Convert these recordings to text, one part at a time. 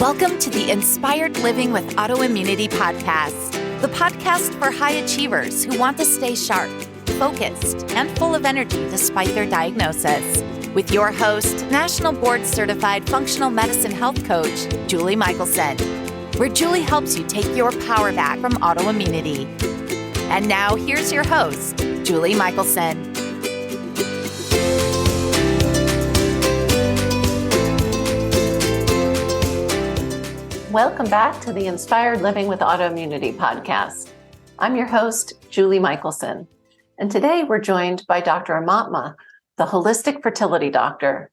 Welcome to the Inspired Living with Autoimmunity podcast, the podcast for high achievers who want to stay sharp, focused, and full of energy despite their diagnosis. With your host, National Board Certified Functional Medicine Health Coach, Julie Michelson, where Julie helps you take your power back from autoimmunity. And now here's your host, Julie Michelson. Welcome back to the Inspired Living with Autoimmunity podcast. I'm your host, Julie Michelson, and today we're joined by Dr. Aumatma, the holistic fertility doctor.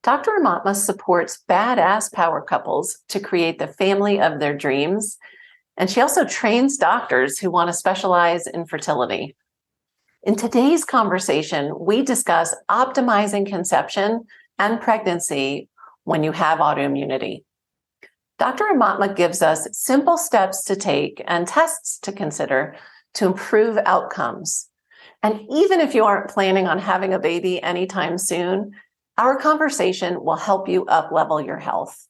Dr. Aumatma supports badass power couples to create the family of their dreams, and she also trains doctors who want to specialize in fertility. In today's conversation, we discuss optimizing conception and pregnancy when you have autoimmunity. Dr. Aumatma gives us simple steps to take and tests to consider to improve outcomes. And even if you aren't planning on having a baby anytime soon, our conversation will help you up-level your health.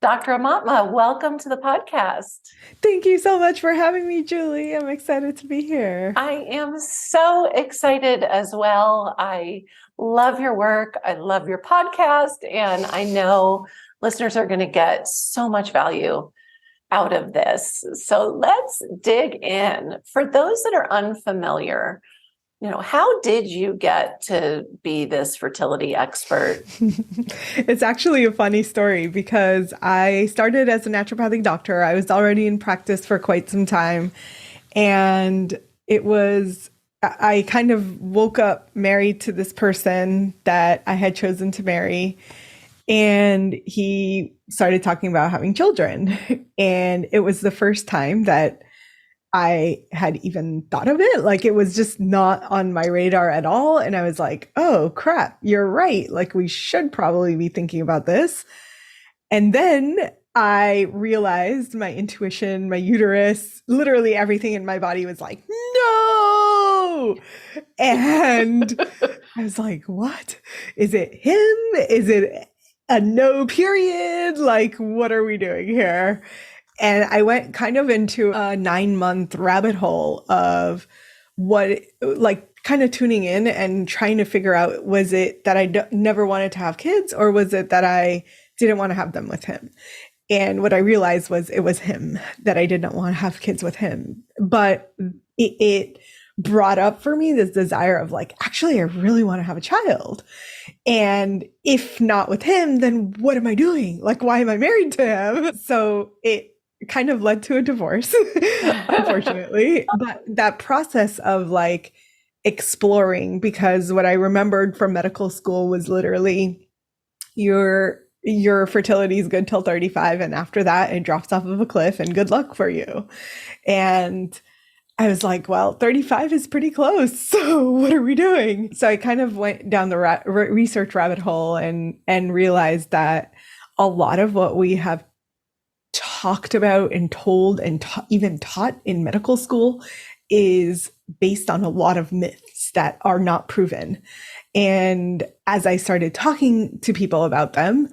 Dr. Aumatma, welcome to the podcast. Thank you so much for having me, Julie. I'm excited to be here. I am so excited as well. I love your work. I love your podcast, and I know listeners are going to get so much value out of this. So let's dig in. For those that are unfamiliar, how did you get to be this fertility expert? It's actually a funny story because I started as a naturopathic doctor. I was already in practice for quite some time. And I kind of woke up married to this person that I had chosen to marry. And he started talking about having children. And it was the first time that I had even thought of it. Like, it was just not on my radar at all. And I was like, oh, crap, you're right. Like, we should probably be thinking about this. And then I realized my intuition, my uterus, literally everything in my body was like, no. And I was like, what? Is it him? Is it a no period? Like, what are we doing here? And I went kind of into a 9-month rabbit hole of kind of tuning in and trying to figure out, was it that I never wanted to have kids, or was it that I didn't want to have them with him? And what I realized was it was him, that I did not want to have kids with him. But it brought up for me this desire of like, actually, I really want to have a child. And if not with him, then what am I doing? Like, why am I married to him? So it kind of led to a divorce, unfortunately. But that process of like exploring, because what I remembered from medical school was literally your fertility is good till 35. And after that, it drops off of a cliff and good luck for you. And I was like, well, 35 is pretty close. So what are we doing? So I kind of went down the research rabbit hole and realized that a lot of what we have talked about and told and even taught in medical school is based on a lot of myths that are not proven. And as I started talking to people about them,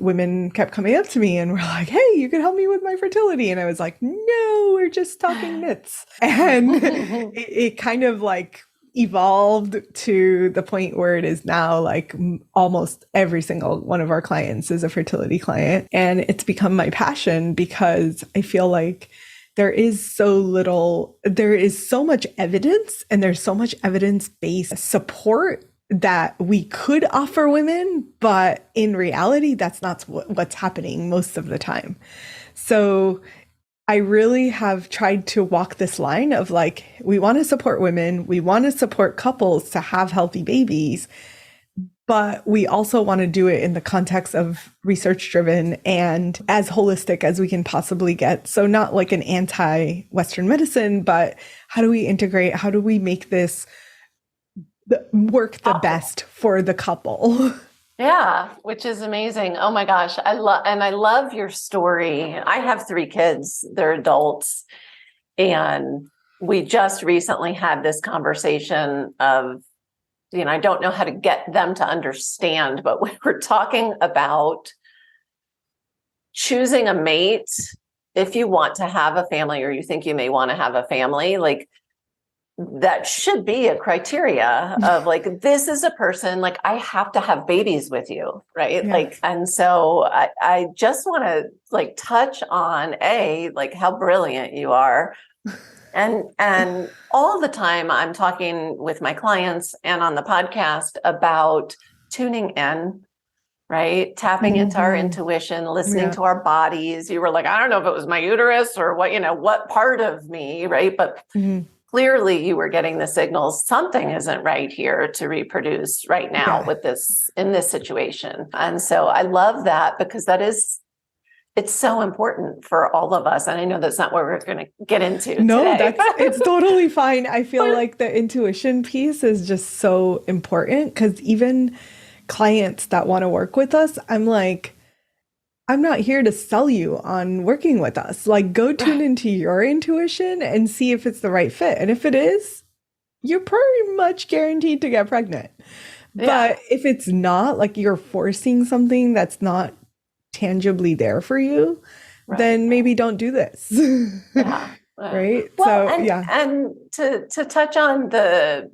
women kept coming up to me and were like, hey, you can help me with my fertility. And I was like, no, we're just talking myths. And it kind of like evolved to the point where it is now like almost every single one of our clients is a fertility client. And it's become my passion because I feel like there is so much evidence, and there's so much evidence-based support that we could offer women, but in reality, that's not what's happening most of the time. So I really have tried to walk this line of like, we want to support women, we want to support couples to have healthy babies, but we also want to do it in the context of research-driven and as holistic as we can possibly get. So not like an anti-Western medicine, but how do we integrate, how do we make this work the best for the couple? Yeah, which is amazing. Oh my gosh. I love your story. I have 3 kids. They're adults. And we just recently had this conversation of, I don't know how to get them to understand, but we were talking about choosing a mate, if you want to have a family or you think you may want to have a family, like that should be a criteria of like, this is a person, like I have to have babies with you, right? Yeah. Like, and so I just want to like touch on like how brilliant you are. And all the time I'm talking with my clients and on the podcast about tuning in, right? Tapping into our intuition, listening to our bodies. You were like, I don't know if it was my uterus or what, what part of me, right? But clearly you were getting the signals. Something isn't right here to reproduce right now with this, in this situation. And so I love that because it's so important for all of us. And I know that's not what we're going to get into today. It's totally fine. I feel like the intuition piece is just so important because even clients that want to work with us, I'm like, I'm not here to sell you on working with us. Like, go tune into your intuition and see if it's the right fit. And if it is, you're pretty much guaranteed to get pregnant. But if it's not, like you're forcing something that's not tangibly there for you, then maybe don't do this. Right? Well, and to touch on the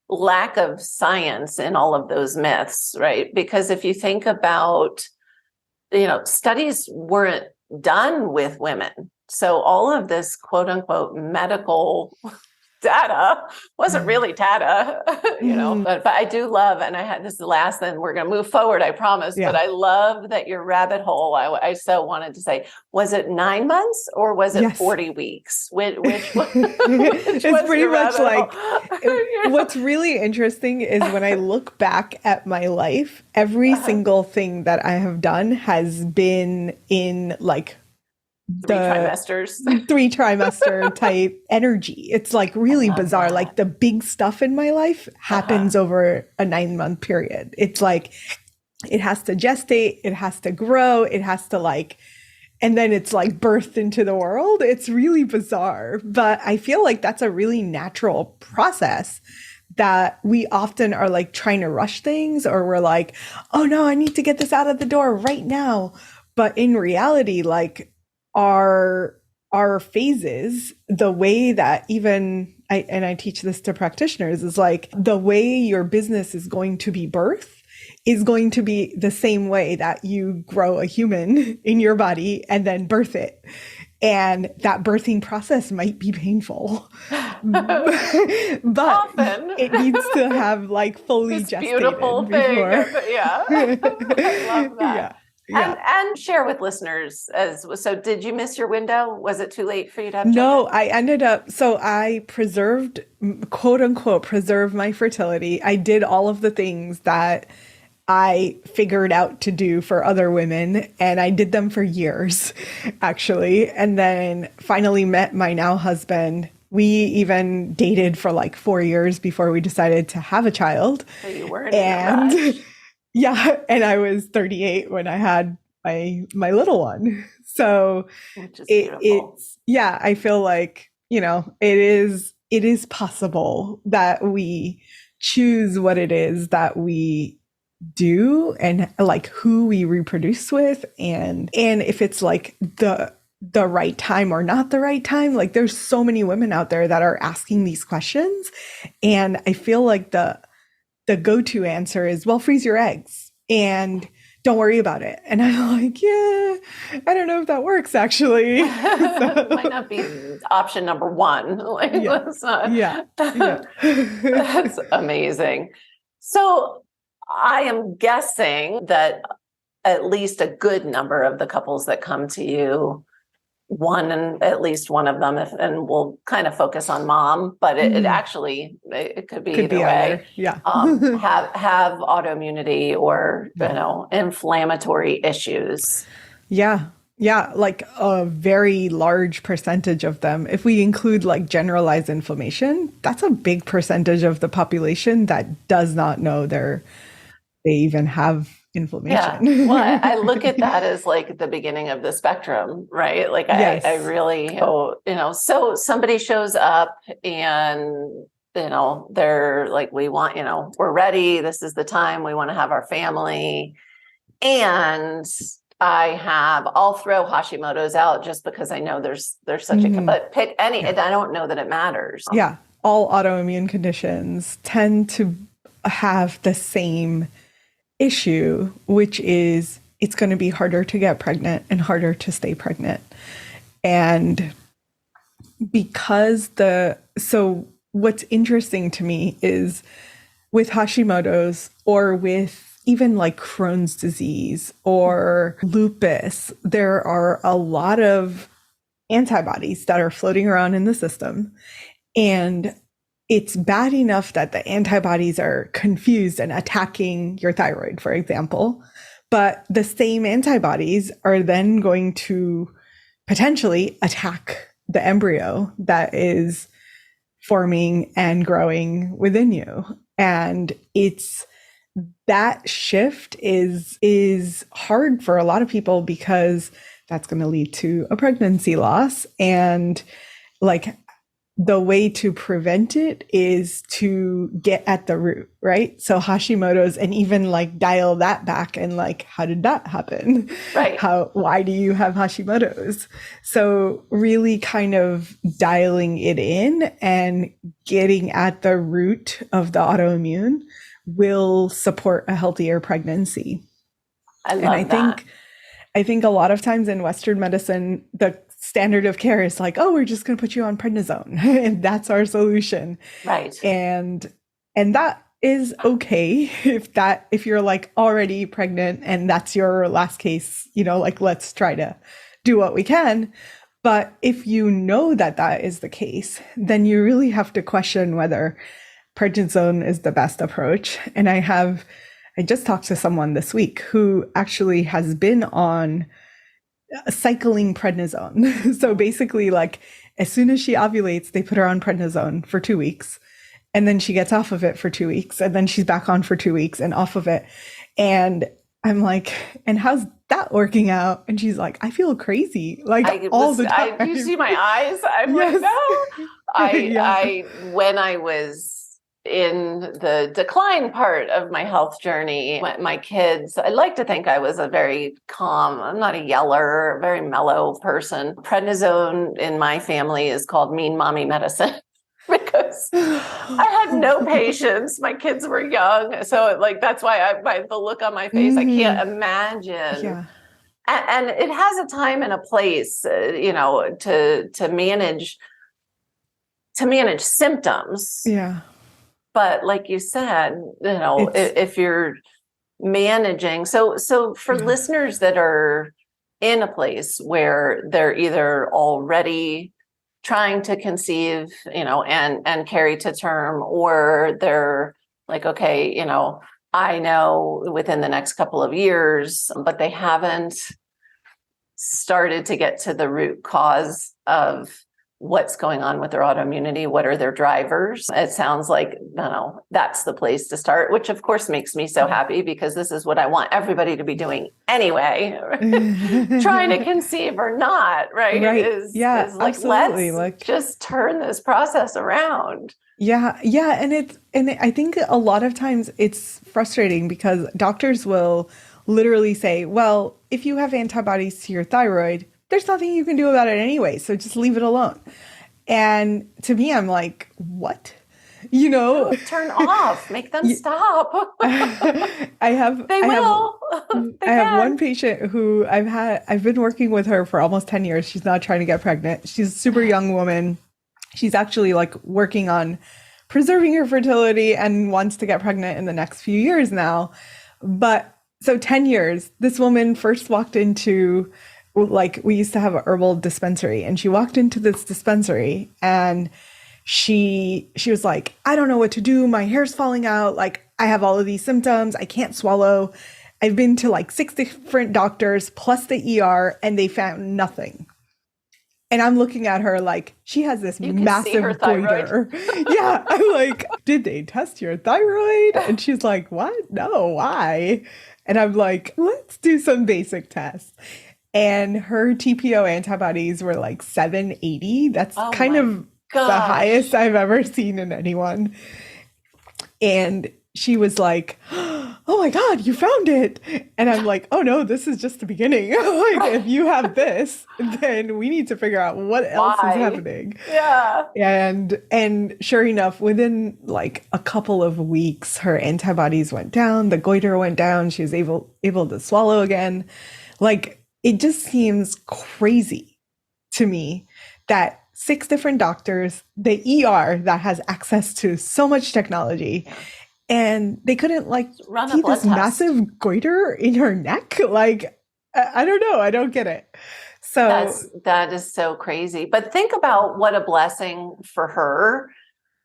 lack of science in all of those myths, right? Because if you think about, studies weren't done with women. So all of this quote unquote medical data wasn't really data, but I do love, and this is the last, then we're going to move forward, I promise, but I love that your rabbit hole, I so wanted to say, was it 9 months or was it 40 weeks? Which it's pretty much like, what's really interesting is when I look back at my life, every single thing that I have done has been in like three trimester type energy. It's like really bizarre. That. Like the big stuff in my life happens over a 9-month period. It's like, it has to gestate, it has to grow, it has to like, and then it's like birthed into the world. It's really bizarre, but I feel like that's a really natural process that we often are like trying to rush things, or we're like, oh no, I need to get this out of the door right now. But in reality, like, our phases, the way that I teach this to practitioners, is like the way your business is going to be birthed is going to be the same way that you grow a human in your body and then birth it. And that birthing process might be painful, but often it needs to have like fully gestated beautiful before. I love that. And share with listeners so did you miss your window? Was it too late for you to have children? No, I quote unquote preserved my fertility. I did all of the things that I figured out to do for other women, and I did them for years, actually. And then finally met my now husband. We even dated for like 4 years before we decided to have a child. So you weren't in a rush. Yeah, and I was 38 when I had my little one. So I feel like, it is possible that we choose what it is that we do and like who we reproduce with, and if it's like the right time or not the right time. Like there's so many women out there that are asking these questions, and I feel like the go-to answer is, well, freeze your eggs and don't worry about it. And I'm like, I don't know if that works actually. It might not be option number one. That's amazing. So I am guessing that at least a good number of the couples that come to you, at least one of them, and we'll kind of focus on mom, but it actually, it could be either way. Have autoimmunity or, inflammatory issues. Yeah. Like a very large percentage of them. If we include like generalized inflammation, that's a big percentage of the population that does not know they even have inflammation. Yeah. Well, I look at that as like the beginning of the spectrum, right? Like I really, so somebody shows up and, they're like, we want, we're ready. This is the time we want to have our family. And I'll throw Hashimoto's out just because I know there's such but pick any, I don't know that it matters. Yeah. All autoimmune conditions tend to have the same issue, which is it's going to be harder to get pregnant and harder to stay pregnant. And because so what's interesting to me is with Hashimoto's or with even like Crohn's disease or lupus, there are a lot of antibodies that are floating around in the system. And it's bad enough that the antibodies are confused and attacking your thyroid, for example. But the same antibodies are then going to potentially attack the embryo that is forming and growing within you. And that shift is hard for a lot of people because that's going to lead to a pregnancy loss. And like the way to prevent it is to get at the root, right? So Hashimoto's, and even like dial that back and like, how did that happen? Right. Why do you have Hashimoto's? So really kind of dialing it in and getting at the root of the autoimmune will support a healthier pregnancy. I love that. I think a lot of times in Western medicine, the standard of care is like, oh, we're just going to put you on prednisone and that's our solution. Right. And that is okay if you're like already pregnant and that's your last case, like let's try to do what we can. But if you know that is the case, then you really have to question whether prednisone is the best approach. And I just talked to someone this week who actually has been on cycling prednisone. So basically, like as soon as she ovulates, they put her on prednisone for 2 weeks. And then she gets off of it for 2 weeks. And then she's back on for 2 weeks and off of it. And I'm like, and how's that working out? And she's like, I feel crazy. Like all the time. You see my eyes? I'm yes. like, no. When I was in the decline part of my health journey, my kids, I like to think I was a very calm, I'm not a yeller, very mellow person. Prednisone in my family is called mean mommy medicine because I had no patience. My kids were young. So like, that's why the look on my face, I can't imagine. Yeah. And it has a time and a place, to manage symptoms. Yeah. But like you said, if you're managing, so for listeners that are in a place where they're either already trying to conceive, and carry to term, or they're like, okay, I know within the next couple of years, but they haven't started to get to the root cause of what's going on with their autoimmunity, what are their drivers. It sounds like, that's the place to start, which of course makes me so happy because this is what I want everybody to be doing anyway, trying to conceive or not, right? Right. Is like, absolutely. Let's just turn this process around. Yeah. Yeah. And I think a lot of times it's frustrating because doctors will literally say, well, if you have antibodies to your thyroid, there's nothing you can do about it anyway. So just leave it alone. And to me, I'm like, what? Turn off, make them stop. I have one patient who I've been working with her for almost 10 years. She's not trying to get pregnant. She's a super young woman. She's actually like working on preserving her fertility and wants to get pregnant in the next few years now. But so 10 years, this woman first walked into, like, we used to have a herbal dispensary, and she walked into this dispensary and she was like, I don't know what to do. My hair's falling out. Like, I have all of these symptoms. I can't swallow. I've been to like 6 different doctors plus the ER and they found nothing. And I'm looking at her like, she has this massive goiter. Yeah. I'm like, did they test your thyroid? And she's like, what? No, why? And I'm like, let's do some basic tests. And her TPO antibodies were like 780. That's kind of the highest I've ever seen in anyone. And she was like, oh my God, you found it. And I'm like, oh no, this is just the beginning. Like, if you have this, then we need to figure out what else is Why? happening. Yeah. And sure enough, within like a couple of weeks, her antibodies went down, the goiter went down, she was able to swallow again. Like, it just seems crazy to me that 6 different doctors, the ER that has access to so much technology, and they couldn't like Run a see blood this test. massive goiter in her neck. Like, I don't know. I don't get it. So That is so crazy. But think about what a blessing for her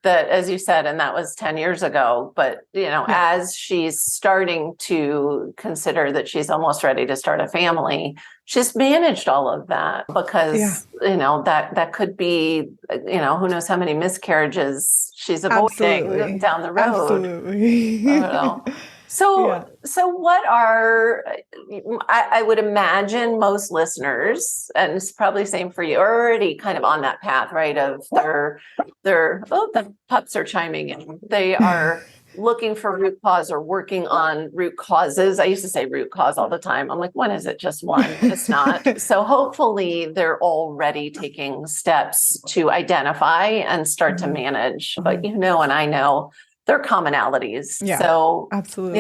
that, as you said, and that was 10 years ago, but yeah, as she's starting to consider that she's almost ready to start a family, she's managed all of that yeah, because, that could be, who knows how many miscarriages she's avoiding absolutely. down the road. Absolutely. I don't know. So, Yeah. what are, I would imagine most listeners, and it's probably the same for you, are already kind of on that path, right? Of the pups are chiming in. They are looking for root cause or working on root causes. I used to say root cause all the time. I'm like, when is it just one? It's not. So hopefully they're already taking steps to identify and start to manage. But and I know there are commonalities. Yeah, so absolutely.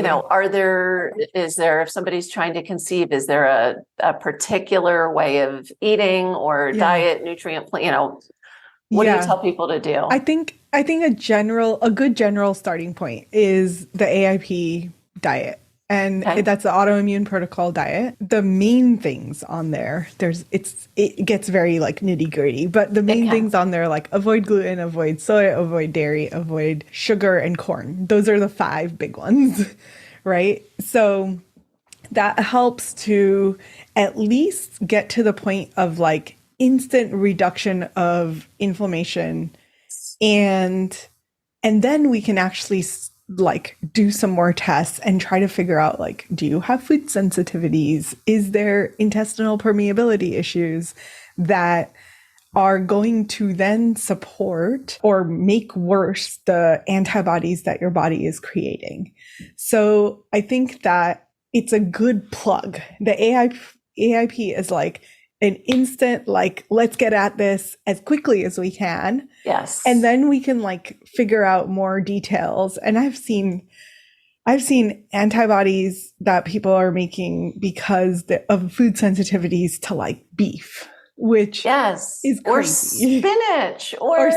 is there, if somebody's trying to conceive, is there a particular way of eating or diet, nutrient, what do you tell people to do? I think a good general starting point is the AIP diet. And that's the autoimmune protocol diet. The main things on there, it gets very like nitty gritty, but the main things on there, like avoid gluten, avoid soy, avoid dairy, avoid sugar and corn. Those are the 5 big ones, right? So that helps to at least get to the point of like instant reduction of inflammation, and then we can actually like do some more tests and try to figure out like, do you have food sensitivities? Is there intestinal permeability issues that are going to then support or make worse the antibodies that your body is creating? So I think that it's a good plug. The AIP is like an instant, like, let's get at this as quickly as we can. Yes. And then we can like figure out more details. And I've seen antibodies that people are making because of food sensitivities to like beef, which is crazy. Or spinach or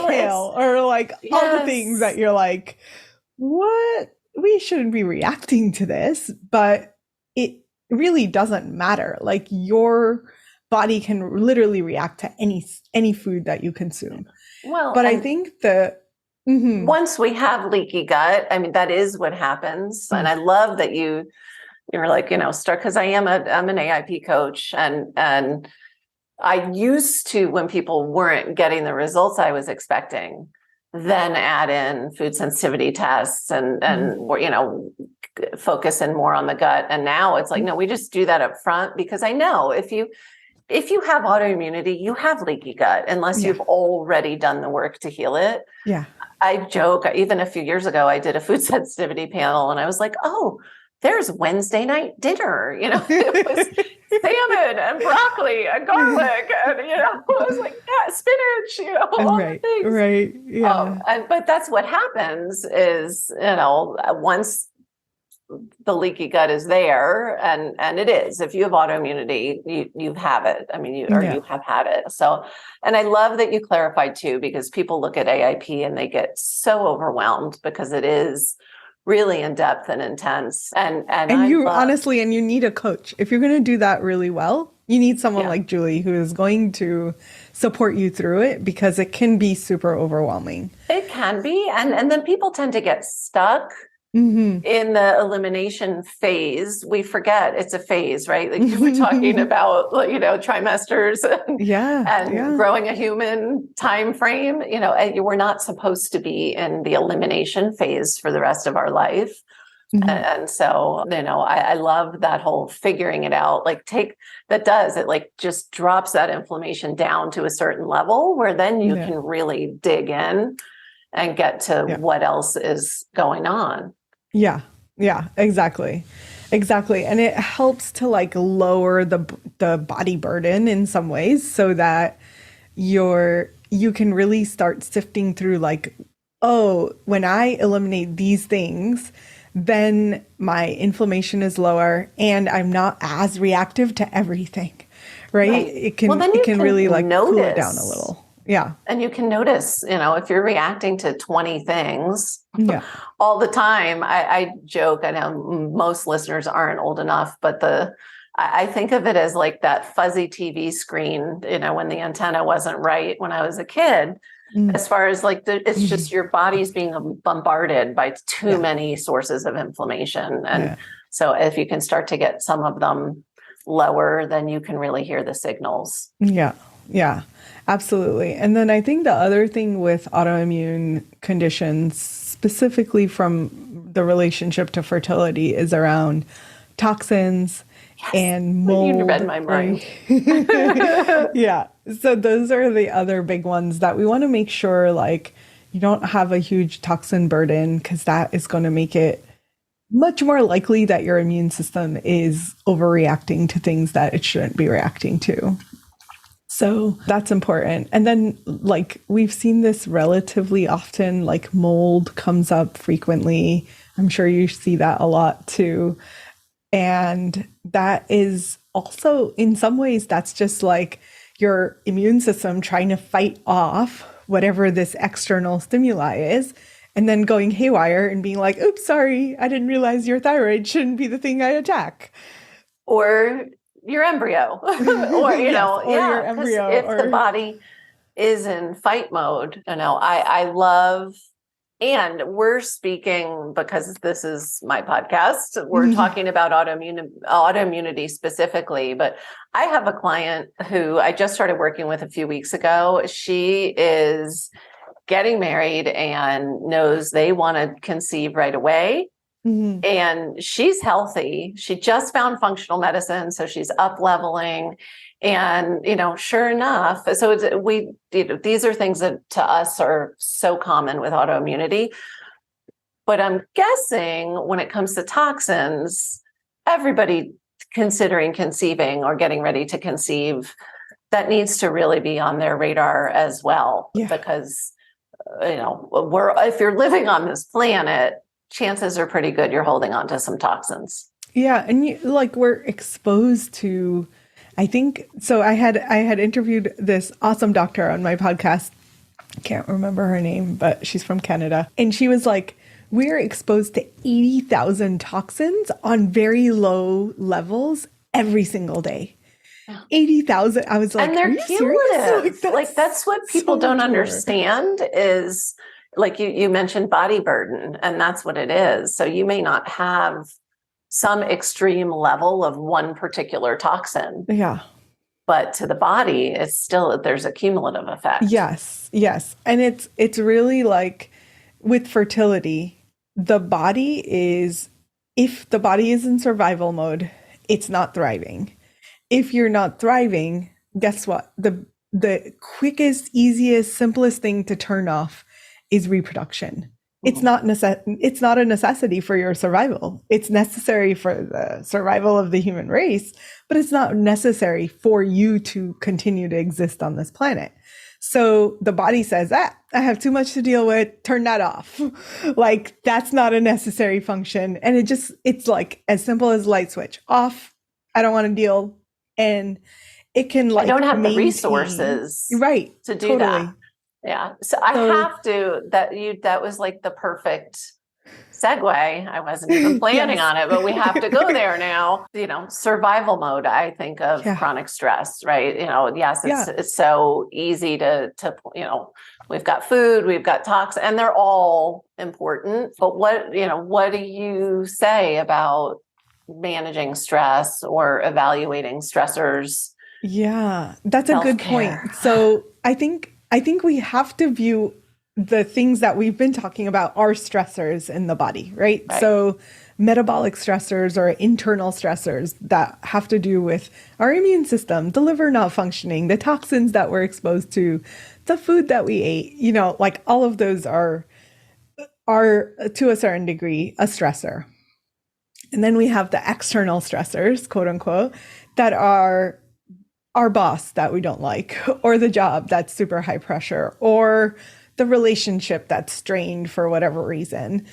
kale or like all the things that you're like, what? We shouldn't be reacting to this, but it really doesn't matter. Like, your body can literally react to any food that you consume. Well, but I think once we have leaky gut, I mean, that is what happens. And I love that you're like, start, because I'm an AIP coach, and I used to, when people weren't getting the results I was expecting, then add in food sensitivity tests and focus in more on the gut. And now it's like, no, we just do that up front, because I know if you have autoimmunity, you have leaky gut unless you've already done the work to heal it. Yeah. I joke, even a few years ago, I did a food sensitivity panel and I was like, oh, there's Wednesday night dinner. It was salmon and broccoli and garlic, and I was like, spinach, all the things. Right. Yeah. But that's what happens is, once the leaky gut is there, and it is, if you have autoimmunity, you have it. I mean, you have had it. So, and I love that you clarified too, because people look at AIP and they get so overwhelmed because it is really in depth and intense. And you need a coach. If you're going to do that really well, you need someone like Julie who is going to support you through it, because it can be super overwhelming. It can be. And then people tend to get stuck in the elimination phase. We forget it's a phase, right? Like you were talking about, trimesters and growing a human time frame. We're not supposed to be in the elimination phase for the rest of our life. And so, I love that whole figuring it out, it like just drops that inflammation down to a certain level where then you can really dig in and get to what else is going on. Yeah. Yeah, exactly. Exactly. And it helps to like lower the body burden in some ways so that you can really start sifting through like, oh, when I eliminate these things, then my inflammation is lower and I'm not as reactive to everything. Right? Right. It Well, can then it you can really can like cool it down a notice. little. Yeah. And you can notice, if you're reacting to 20 things Yeah. all the time. I joke, I know most listeners aren't old enough, but I think of it as like that fuzzy TV screen, when the antenna wasn't right when I was a kid, Mm. as far as like it's just Mhm. your body's being bombarded by too Yeah. many sources of inflammation. And Yeah. so if you can start to get some of them lower, then you can really hear the signals. Yeah. Yeah. Absolutely. And then I think the other thing with autoimmune conditions, specifically from the relationship to fertility, is around toxins Yes, and you read mold, my mind. right? Yeah. So those are the other big ones that we want to make sure like you don't have a huge toxin burden because that is going to make it much more likely that your immune system is overreacting to things that it shouldn't be reacting to. So that's important. And then, like, we've seen this relatively often, like, mold comes up frequently. I'm sure you see that a lot too. And that is also, in some ways, that's just like your immune system trying to fight off whatever this external stimuli is, and then going haywire and being like, oops, sorry, I didn't realize your thyroid shouldn't be the thing I attack. Or your embryo, or, Yes, or your yeah, because embryo, if the or body is in fight mode, I love, and we're speaking because this is my podcast, we're talking about autoimmunity specifically, but I have a client who I just started working with a few weeks ago. She is getting married and knows they want to conceive right away. Mhm. And she's healthy. She just found functional medicine, so she's up leveling. And sure enough, so these are things that to us are so common with autoimmunity. But I'm guessing when it comes to toxins, everybody considering conceiving or getting ready to conceive, that needs to really be on their radar as well, Yeah. because if you're living on this planet, chances are pretty good you're holding on to some toxins. Yeah, and we're exposed to, I think so. I had interviewed this awesome doctor on my podcast. I can't remember her name, but she's from Canada, and she was like, we're exposed to 80,000 toxins on very low levels every single day. 80,000. I was like, and they're are you cumulative. serious? That's what people don't understand is, like you mentioned, body burden, and that's what it is. So you may not have some extreme level of one particular toxin. Yeah. But to the body, it's still, there's a cumulative effect. Yes. Yes. And it's really like with fertility, the body is, if the body is in survival mode, it's not thriving. If you're not thriving, guess what? The quickest, easiest, simplest thing to turn off is reproduction. It's not it's not a necessity for your survival. It's necessary for the survival of the human race, but it's not necessary for you to continue to exist on this planet. So the body says, I have too much to deal with, turn that off. Like, that's not a necessary function. And it's like as simple as light switch off. I don't want to deal. And it can like, I don't have maintain, the resources right, to do totally. that. Yeah. So I have to, that was like the perfect segue. I wasn't even planning Yes. on it, but we have to go there now. Survival mode, I think of Yeah. chronic stress, right? Yes, Yeah. it's so easy to we've got food, we've got toxins, and they're all important. But what do you say about managing stress or evaluating stressors? Yeah, that's a good point. Self-care. So I think we have to view the things that we've been talking about are stressors in the body, right? Right. So metabolic stressors or internal stressors that have to do with our immune system, the liver not functioning, the toxins that we're exposed to, the food that we ate, like all of those are to a certain degree a stressor. And then we have the external stressors, quote unquote, that are our boss that we don't like, or the job that's super high pressure, or the relationship that's strained for whatever reason.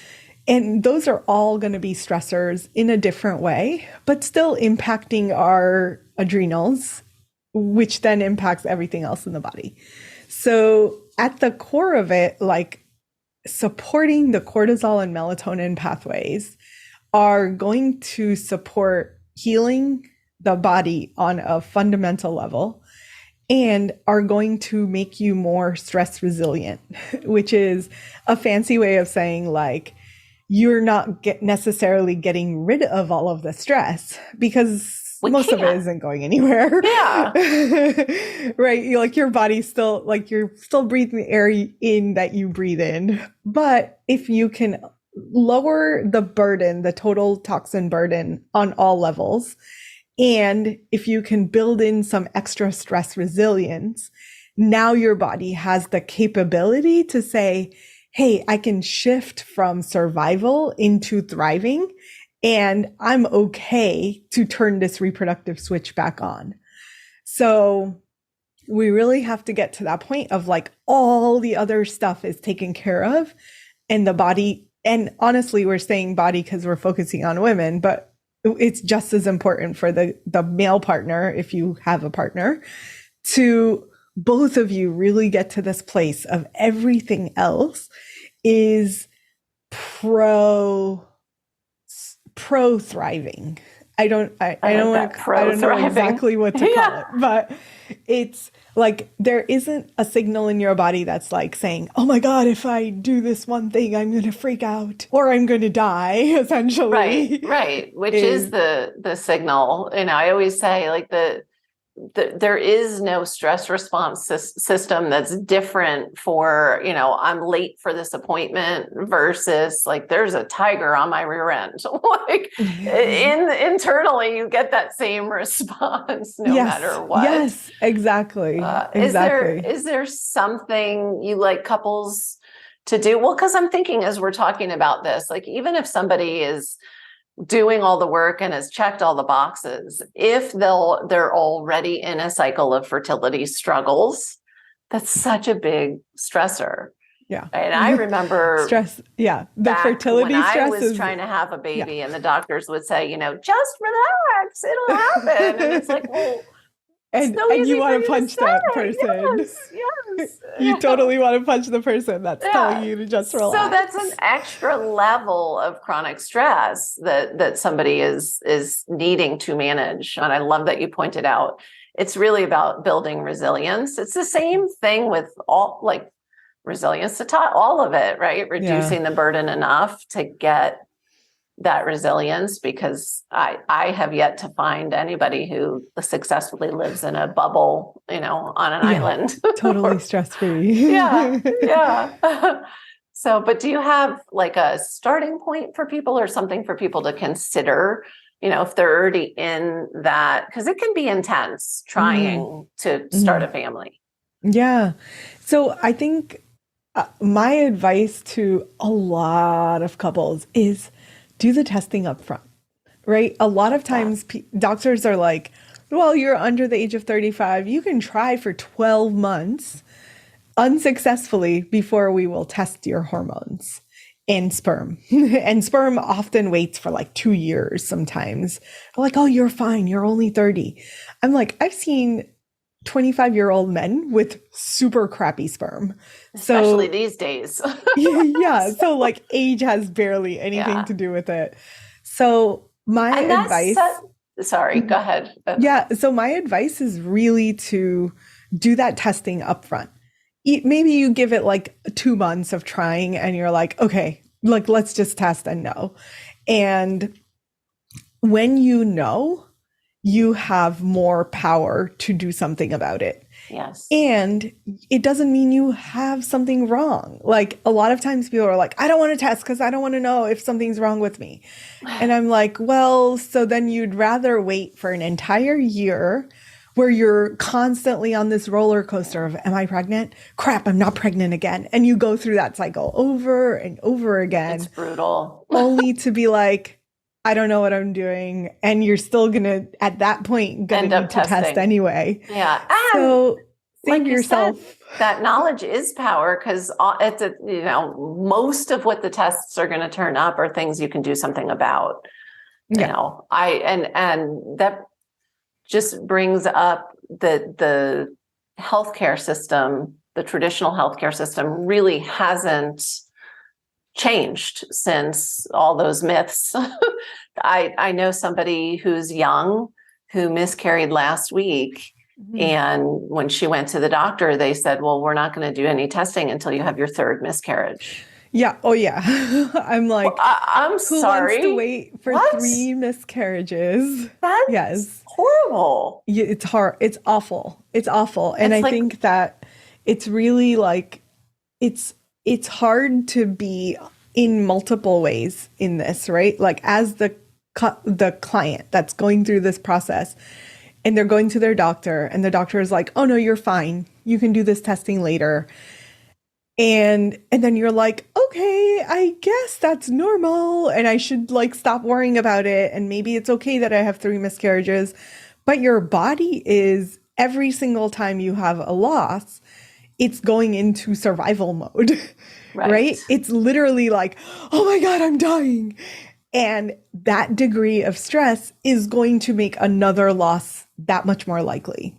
And those are all going to be stressors in a different way, but still impacting our adrenals, which then impacts everything else in the body. So at the core of it, like supporting the cortisol and melatonin pathways are going to support healing the body on a fundamental level and are going to make you more stress resilient, which is a fancy way of saying like you're not necessarily getting rid of all of the stress because most of it isn't going anywhere. Yeah. Right. Like your body's still like you're still breathing the air in that you breathe in. But if you can lower the burden, the total toxin burden on all levels, and if you can build in some extra stress resilience, now your body has the capability to say, hey, I can shift from survival into thriving. And I'm okay to turn this reproductive switch back on. So we really have to get to that point of like all the other stuff is taken care of and the body, and honestly, we're saying body because we're focusing on women, but it's just as important for the male partner, if you have a partner, to both of you really get to this place of everything else is pro thriving. I don't know exactly what to call it, but it's like there isn't a signal in your body that's like saying, oh my God, if I do this one thing, I'm going to freak out or I'm going to die, essentially. Right. Which is the signal. And I always say like there is no stress response system that's different for, I'm late for this appointment versus like there's a tiger on my rear end. Like internally, you get that same response no matter what. Yes, exactly. Is there something you like couples to do? Well, because I'm thinking as we're talking about this, like even if somebody is doing all the work and has checked all the boxes, if they're already in a cycle of fertility struggles, that's such a big stressor. Yeah. And I remember stress. Yeah. The fertility when stress I was trying to have a baby and the doctors would say, just relax, it'll happen. And it's like, well, and you want to punch that person. Yes. You totally want to punch the person that's telling you to just relax. So that's an extra level of chronic stress that somebody is needing to manage. And I love that you pointed out. It's really about building resilience. It's the same thing with all like resilience to all of it, right? Reducing the burden enough to get that resilience, because I have yet to find anybody who successfully lives in a bubble, on an island. Totally stress-free. Yeah. So, but do you have like a starting point for people or something for people to consider, if they're already in that, because it can be intense trying to start a family. Yeah. So I think my advice to a lot of couples is do the testing up front, right? A lot of times doctors are like, well, you're under the age of 35. You can try for 12 months unsuccessfully before we will test your hormones and sperm. And sperm often waits for like 2 years sometimes. They're like, oh, you're fine. You're only 30. I'm like, I've seen 25-year-old men with super crappy sperm. Especially these days. Yeah. So like age has barely anything to do with it. So my advice. Sorry, go ahead. Yeah. So my advice is really to do that testing up front. Maybe you give it like 2 months of trying and you're like, okay, like let's just test and know. And when you know, you have more power to do something about it. Yes. And it doesn't mean you have something wrong. Like a lot of times people are like, I don't want to test because I don't want to know if something's wrong with me. And I'm like, well, so then you'd rather wait for an entire year where you're constantly on this roller coaster of, am I pregnant? Crap, I'm not pregnant again. And you go through that cycle over and over again. It's brutal. Only to be like, I don't know what I'm doing. And you're still gonna, at that point, gonna End up need to test testing. anyway. Yeah. And So like save you yourself. said, that knowledge is power, because it's most of what the tests are going to turn up are things you can do something about. Yeah. And that just brings up the healthcare system, the traditional healthcare system really hasn't changed since all those myths. I know somebody who's young who miscarried last week. And when she went to the doctor, they said, well, we're not going to do any testing until you have your third miscarriage. Yeah. Oh, yeah. I'm like, I'm who sorry. wants to wait for 3 miscarriages? That's yes. horrible. Yeah, it's hard. It's awful. It's awful. And It's I think that it's really like, it's hard to be in multiple ways in this, right? Like as the client that's going through this process, and they're going to their doctor, and the doctor is like, oh no, you're fine. You can do this testing later. And then you're like, okay, I guess that's normal. And I should like stop worrying about it. And maybe it's okay that I have 3 miscarriages. But your body is, every single time you have a loss, it's going into survival mode, right? It's literally like, oh my God, I'm dying. And that degree of stress is going to make another loss that much more likely.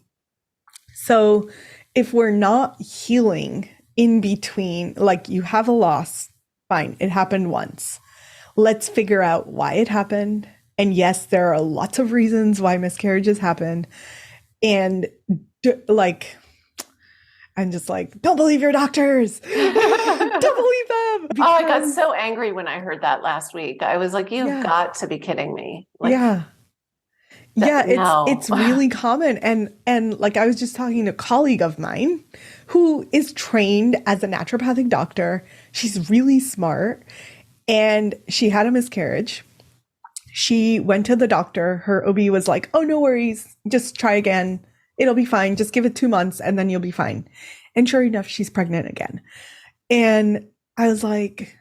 So if we're not healing in between, like you have a loss, fine, it happened once. Let's figure out why it happened. And yes, there are lots of reasons why miscarriages happen. And like, I'm just like, don't believe your doctors. Don't believe them. Because, I got so angry when I heard that last week. I was like, you've got to be kidding me. Like, it's really common. And like I was just talking to a colleague of mine who is trained as a naturopathic doctor. She's really smart. And she had a miscarriage. She went to the doctor. Her OB was like, oh, no worries. Just try again. It'll be fine. Just give it 2 months and then you'll be fine. And sure enough, she's pregnant again. And I was like,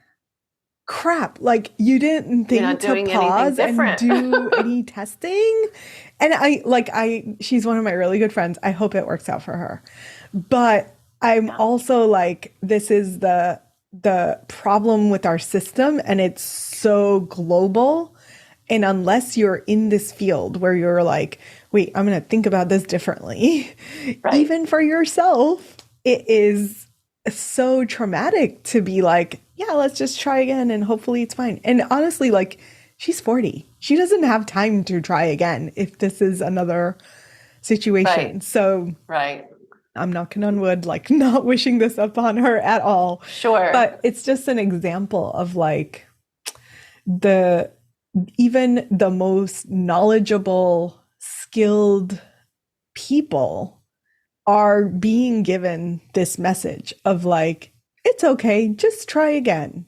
crap, like you didn't think to pause and do any testing. And she's one of my really good friends. I hope it works out for her. But I'm also like, this is the problem with our system, and it's so global. And unless you're in this field where you're like, wait, I'm going to think about this differently, even for yourself, it is so traumatic to be like, yeah, let's just try again and hopefully it's fine. And honestly, like she's 40. She doesn't have time to try again if this is another situation. So I'm knocking on wood, like not wishing this upon her at all. Sure. But it's just an example of like even the most knowledgeable, skilled people are being given this message of like, it's okay, just try again.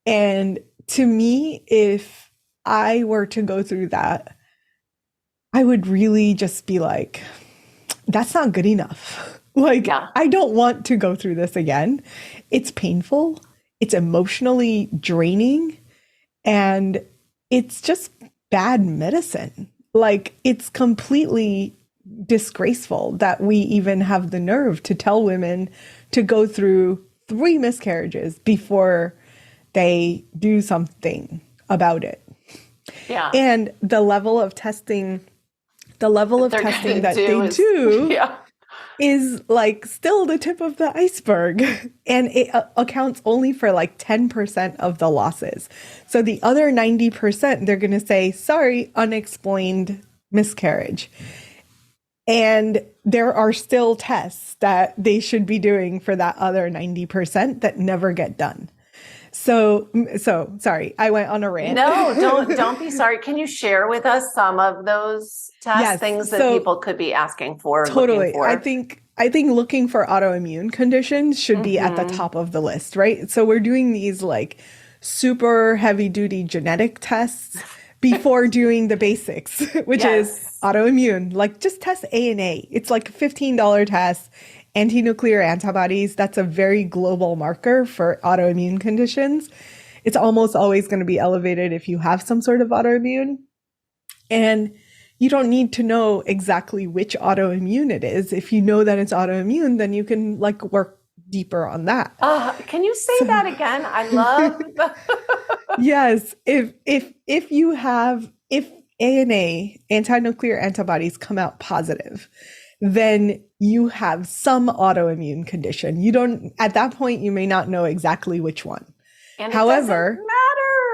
And to me, if I were to go through that, I would really just be like, that's not good enough. Like, I don't want to go through this again. It's painful. It's emotionally draining. And it's just bad medicine. Like, it's completely disgraceful that we even have the nerve to tell women to go through 3 miscarriages before they do something about it. Yeah. And the level of testing that they do is like still the tip of the iceberg. And it accounts only for like 10% of the losses. So the other 90%, they're going to say, sorry, unexplained miscarriage. And there are still tests that they should be doing for that other 90% that never get done. So sorry, I went on a rant. No, don't be sorry. Can you share with us some of those tests, things that people could be asking for? Totally. I think looking for autoimmune conditions should be at the top of the list, right? So we're doing these like super heavy duty genetic tests before doing the basics, which is autoimmune. Like just test ANA. It's like a $15 test. Anti-nuclear antibodies, that's a very global marker for autoimmune conditions. It's almost always going to be elevated if you have some sort of autoimmune. And you don't need to know exactly which autoimmune it is. If you know that it's autoimmune, then you can like work deeper on that. Can you say that again? I love the Yes. If ANA, anti-nuclear antibodies, come out positive, then you have some autoimmune condition. You don't, at that point, you may not know exactly which one. And However,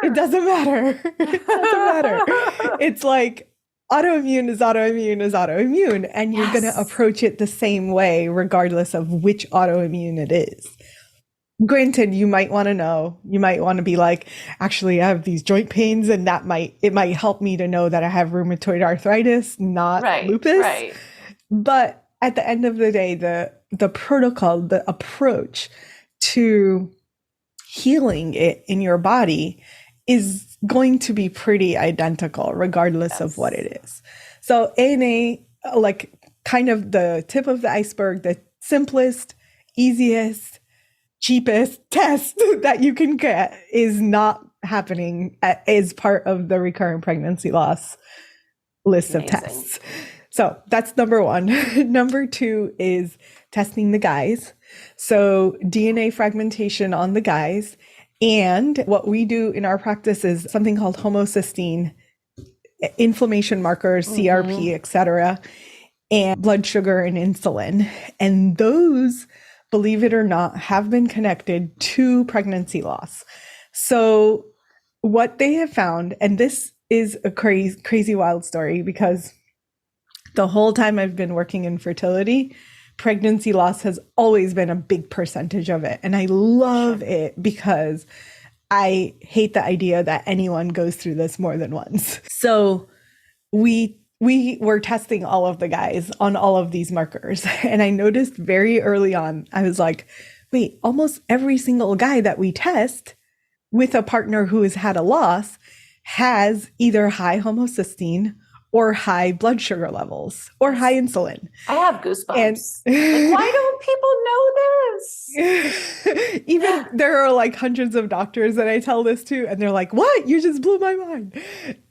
it doesn't matter. It doesn't matter. It's like autoimmune is autoimmune is autoimmune, and you're going to approach it the same way, regardless of which autoimmune it is. Granted, you might want to know, you might want to be like, actually, I have these joint pains, and it might help me to know that I have rheumatoid arthritis, not lupus. Right. But at the end of the day, the protocol, the approach to healing it in your body is going to be pretty identical, regardless of what it is. So ANA, like kind of the tip of the iceberg, the simplest, easiest, cheapest test that you can get is not happening as part of the recurrent pregnancy loss list of tests. So that's number one. Number two is testing the guys. So DNA fragmentation on the guys. And what we do in our practice is something called homocysteine, inflammation markers, CRP, et cetera, and blood sugar and insulin. And those, believe it or not, have been connected to pregnancy loss. So what they have found, and this is a crazy wild story, because the whole time I've been working in fertility, pregnancy loss has always been a big percentage of it. And I love it because I hate the idea that anyone goes through this more than once. So we were testing all of the guys on all of these markers. And I noticed very early on, I was like, wait, almost every single guy that we test with a partner who has had a loss has either high homocysteine or high blood sugar levels or high insulin. I have goosebumps. Like, why don't people know this? Even there are like hundreds of doctors that I tell this to, and they're like, what? You just blew my mind.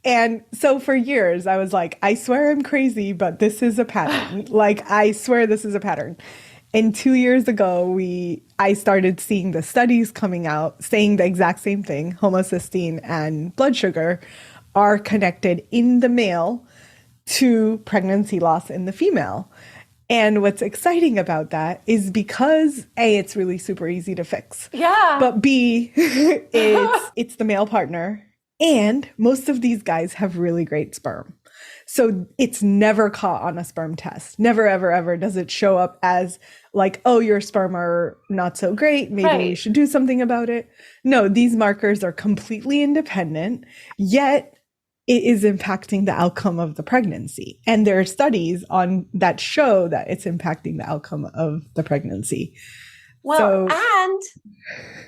And so for years, I was like, I swear I'm crazy, but this is a pattern. Like, I swear this is a pattern. And 2 years ago, I started seeing the studies coming out saying the exact same thing. Homocysteine and blood sugar are connected in the male to pregnancy loss in the female. And what's exciting about that is because A, it's really super easy to fix. Yeah. But B, it's the male partner. And most of these guys have really great sperm. So it's never caught on a sperm test. Never, ever, ever does it show up as like, oh, your sperm are not so great. Maybe we should do something about it. No, these markers are completely independent, yet it is impacting the outcome of the pregnancy. And there are studies on that show that it's impacting the outcome of the pregnancy. Well, and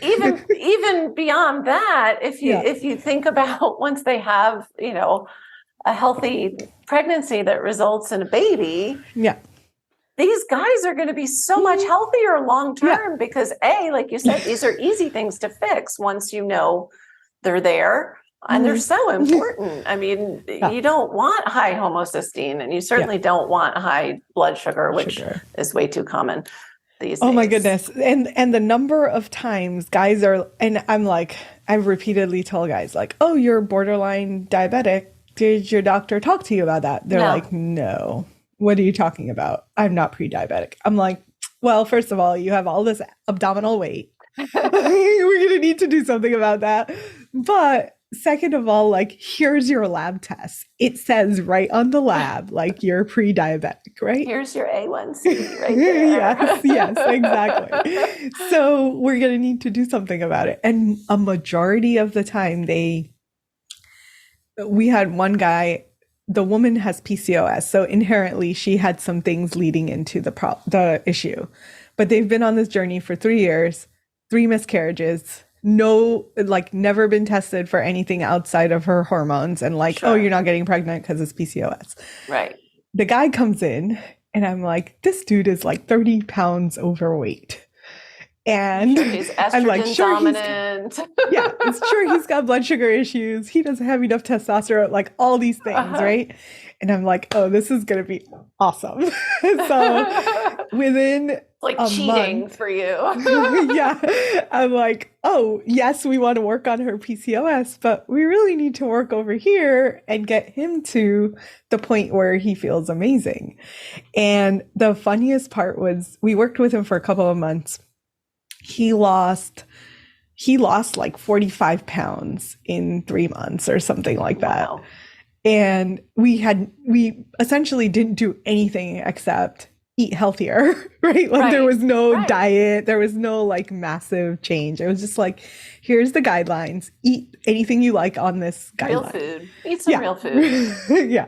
even beyond that, if you think about once they have, a healthy pregnancy that results in a baby, these guys are going to be so much healthier long term because A, like you said, these are easy things to fix once you know they're there. And they're so important. I mean, you don't want high homocysteine, and you certainly don't want high blood sugar, which is way too common these days. Oh my goodness. And the number of times guys are, and I'm like, I've repeatedly told guys like, oh, you're borderline diabetic. Did your doctor talk to you about that? They're like, no. What are you talking about? I'm not pre-diabetic. I'm like, well, first of all, you have all this abdominal weight. We're going to need to do something about that. But second of all, like, here's your lab test. It says right on the lab, like, you're pre-diabetic, right? Here's your A1C right there. yes, exactly. So we're going to need to do something about it. And a majority of the time we had one guy, the woman has PCOS. So inherently she had some things leading into the issue, but they've been on this journey for 3 years, 3 miscarriages, never been tested for anything outside of her hormones, and oh, you're not getting pregnant because it's PCOS. Right. The guy comes in and I'm like, this dude is like 30 pounds overweight. And he's I'm like, estrogen sure, dominant. yeah, it's sure he's got blood sugar issues. He doesn't have enough testosterone, like all these things, right? And I'm like, oh, this is going to be awesome. So within like a cheating month, for you. yeah, I'm like, oh, yes, we want to work on her PCOS, but we really need to work over here and get him to the point where he feels amazing. And the funniest part was we worked with him for a couple of months. He lost like 45 pounds in 3 months or something like that. Wow. And we essentially didn't do anything except eat healthier, right? Like there was no diet, there was no like massive change. It was just like, here's the guidelines, eat anything you like on this guideline. Real food, eat some real food. Yeah.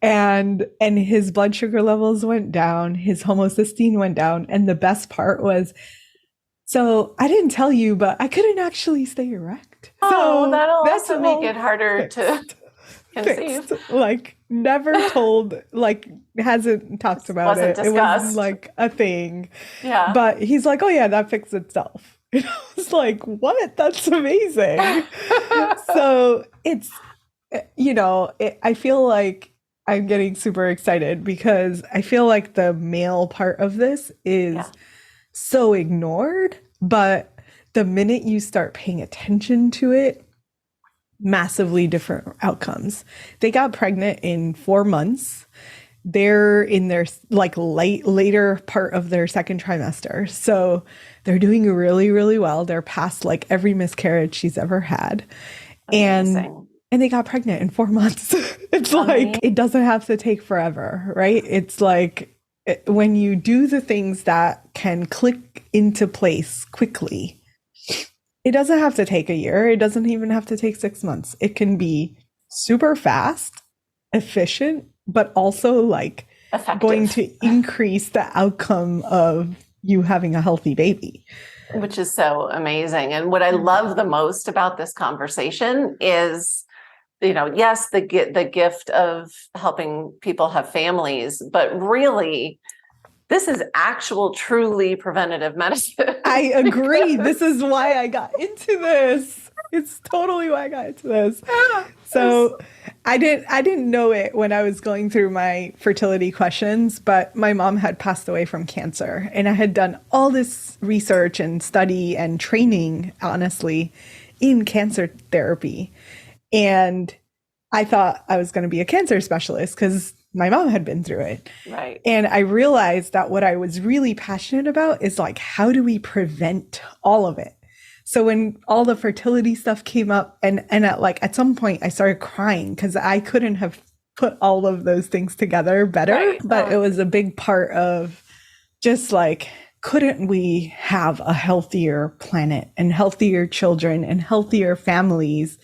And his blood sugar levels went down, his homocysteine went down. And the best part was, so I didn't tell you, but I couldn't actually stay erect. Oh, so that'll also make it harder to conceive. Like never told, like hasn't talked about it. Discussed. It wasn't like a thing. Yeah. But he's like, oh yeah, that fixed itself. And I was like, what? That's amazing. So it's, I feel like I'm getting super excited because I feel like the male part of this is so ignored, but the minute you start paying attention to it, massively different outcomes. They got pregnant in 4 months. They're in their like later part of their second trimester. So they're doing really, really well. They're past like every miscarriage she's ever had. Amazing. And they got pregnant in 4 months. It's like, it doesn't have to take forever, right? It's like, when you do the things that can click into place quickly, it doesn't have to take a year. It doesn't even have to take 6 months. It can be super fast, efficient, but also like effective. Going to increase the outcome of you having a healthy baby. Which is so amazing. And what I love the most about this conversation is, yes, the gift of helping people have families, but really, this is actual, truly preventative medicine. I agree. This is why I got into this. It's totally why I got into this. So I didn't know it when I was going through my fertility questions, but my mom had passed away from cancer, and I had done all this research and study and training, honestly, in cancer therapy. And I thought I was going to be a cancer specialist because my mom had been through it. Right. And I realized that what I was really passionate about is like, how do we prevent all of it? So when all the fertility stuff came up and at some point I started crying because I couldn't have put all of those things together better. Right. But it was a big part of just like, couldn't we have a healthier planet and healthier children and healthier families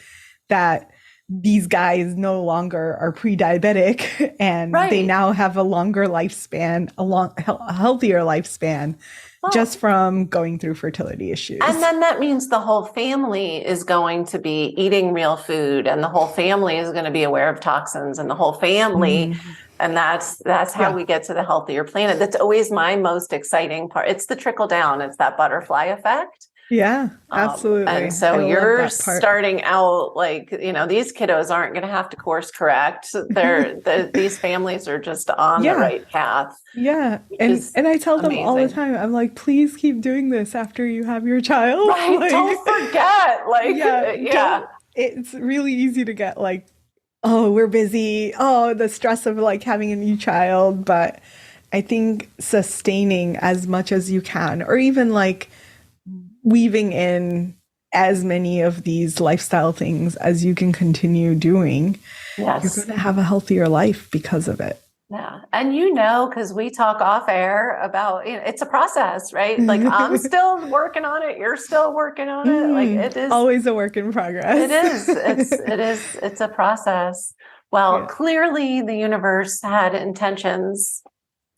that these guys no longer are pre-diabetic and they now have a longer lifespan, a healthier lifespan just from going through fertility issues. And then that means the whole family is going to be eating real food, and the whole family is going to be aware of toxins, and the whole family. And that's how we get to the healthier planet. That's always my most exciting part. It's the trickle down. It's that butterfly effect. Yeah, absolutely. And so you're starting out like, these kiddos aren't going to have to course correct. These families are just on the right path. Yeah. And I tell them all the time, I'm like, please keep doing this after you have your child. Right. Like, don't forget. It's really easy to get like, oh, we're busy. Oh, the stress of like having a new child. But I think sustaining as much as you can, or even like weaving in as many of these lifestyle things as you can continue doing, you're going to have a healthier life because of it. Yeah. And because we talk off air about, it's a process, right? Like I'm still working on it. You're still working on it. Like it is always a work in progress. It is. It's a process. Well, clearly the universe had intentions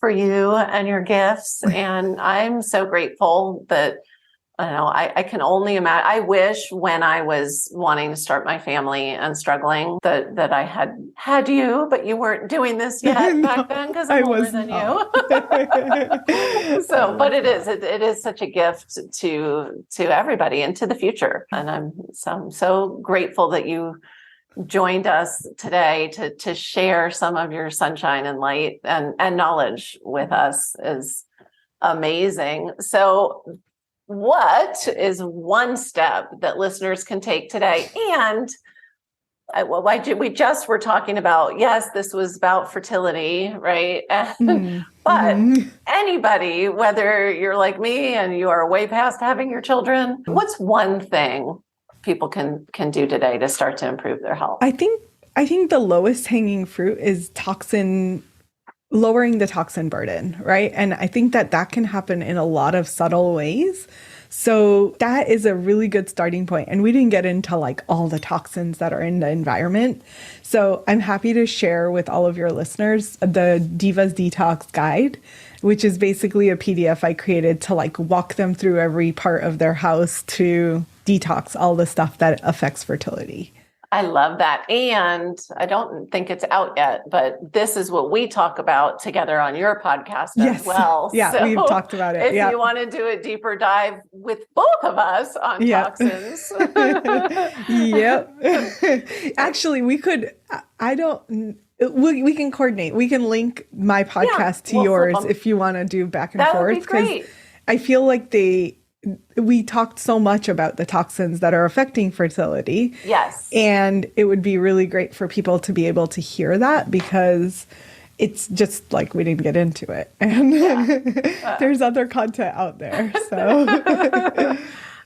for you and your gifts. And I'm so grateful that I don't know. I can only imagine. I wish when I was wanting to start my family and struggling that I had you, but you weren't doing this yet back then because I'm older than you. So, but it is such a gift to everybody and to the future. And I'm so grateful that you joined us today to share some of your sunshine and light and knowledge with us. Is amazing. So what is one step that listeners can take today? And we just were talking about, yes, this was about fertility, right? But anybody, whether you're like me and you are way past having your children, what's one thing people can do today to start to improve their health? I think the lowest hanging fruit is lowering the toxin burden, right? And I think that can happen in a lot of subtle ways. So that is a really good starting point. And we didn't get into like all the toxins that are in the environment. So I'm happy to share with all of your listeners the Divas Detox Guide, which is basically a PDF I created to like walk them through every part of their house to detox all the stuff that affects fertility. I love that. And I don't think it's out yet, but this is what we talk about together on your podcast as well. Yeah, so we've talked about it. If you want to do a deeper dive with both of us on toxins. Yep. Actually, we could, we can coordinate. We can link my podcast to yours if you want to do back and forth. That would be great. I feel like we talked so much about the toxins that are affecting fertility. Yes. And it would be really great for people to be able to hear that because it's just like we didn't get into it. And there's other content out there. So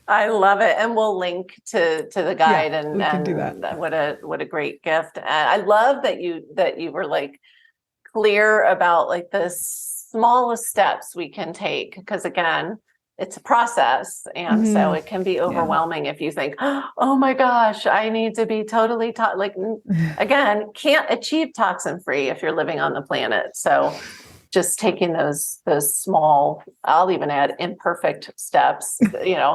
I love it. And we'll link to the guide we can do that. What a great gift. And I love that you were like clear about like the smallest steps we can take. Because again, it's a process. And so it can be overwhelming if you think, oh my gosh, I need to be totally again, can't achieve toxin free if you're living on the planet. So just taking those small, I'll even add imperfect steps,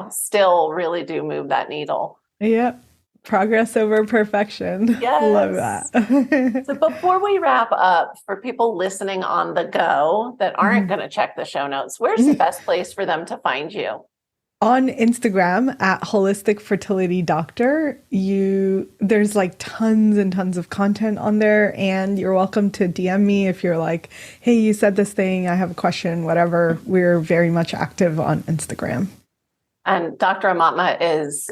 still really do move that needle. Yep. Progress over perfection. Yes. Love that. So before we wrap up, for people listening on the go that aren't going to check the show notes, where's the best place for them to find you? On Instagram at Holistic Fertility Doctor, there's like tons and tons of content on there, and you're welcome to DM me if you're like, hey, you said this thing, I have a question, whatever. We're very much active on Instagram. And Dr. Aumatma is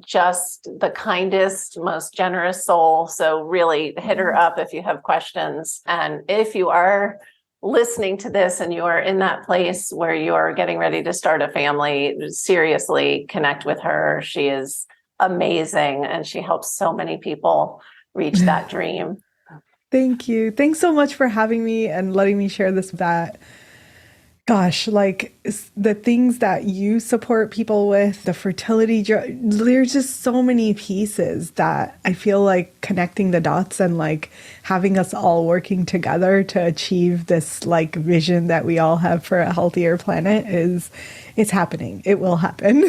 just the kindest, most generous soul. So really hit her up if you have questions. And if you are listening to this and you are in that place where you are getting ready to start a family, seriously connect with her. She is amazing and she helps so many people reach that dream. Thank you. Thanks so much for having me and letting me share this with that. Gosh, like the things that you support people with, the fertility, there's just so many pieces that I feel like connecting the dots and like having us all working together to achieve this like vision that we all have for a healthier planet it's happening. It will happen.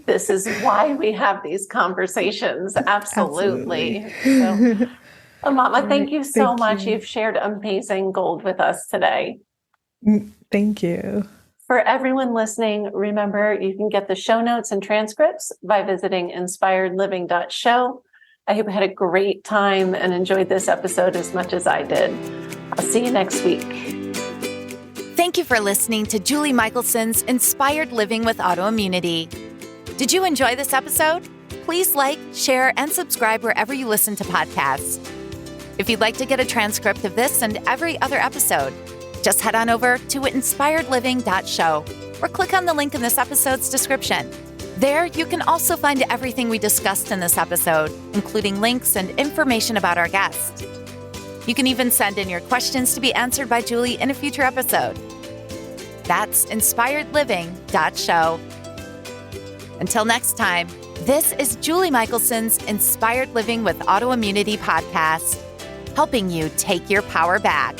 This is why we have these conversations. Absolutely. So, Aumatma, thank you so much. You've shared amazing gold with us today. Thank you. For everyone listening, remember you can get the show notes and transcripts by visiting inspiredliving.show. I hope you had a great time and enjoyed this episode as much as I did. I'll see you next week. Thank you for listening to Julie Michelson's Inspired Living with Autoimmunity. Did you enjoy this episode? Please like, share, and subscribe wherever you listen to podcasts. If you'd like to get a transcript of this and every other episode, just head on over to inspiredliving.show or click on the link in this episode's description. There, you can also find everything we discussed in this episode, including links and information about our guest. You can even send in your questions to be answered by Julie in a future episode. That's inspiredliving.show. Until next time, this is Julie Michelson's Inspired Living with Autoimmunity podcast, helping you take your power back.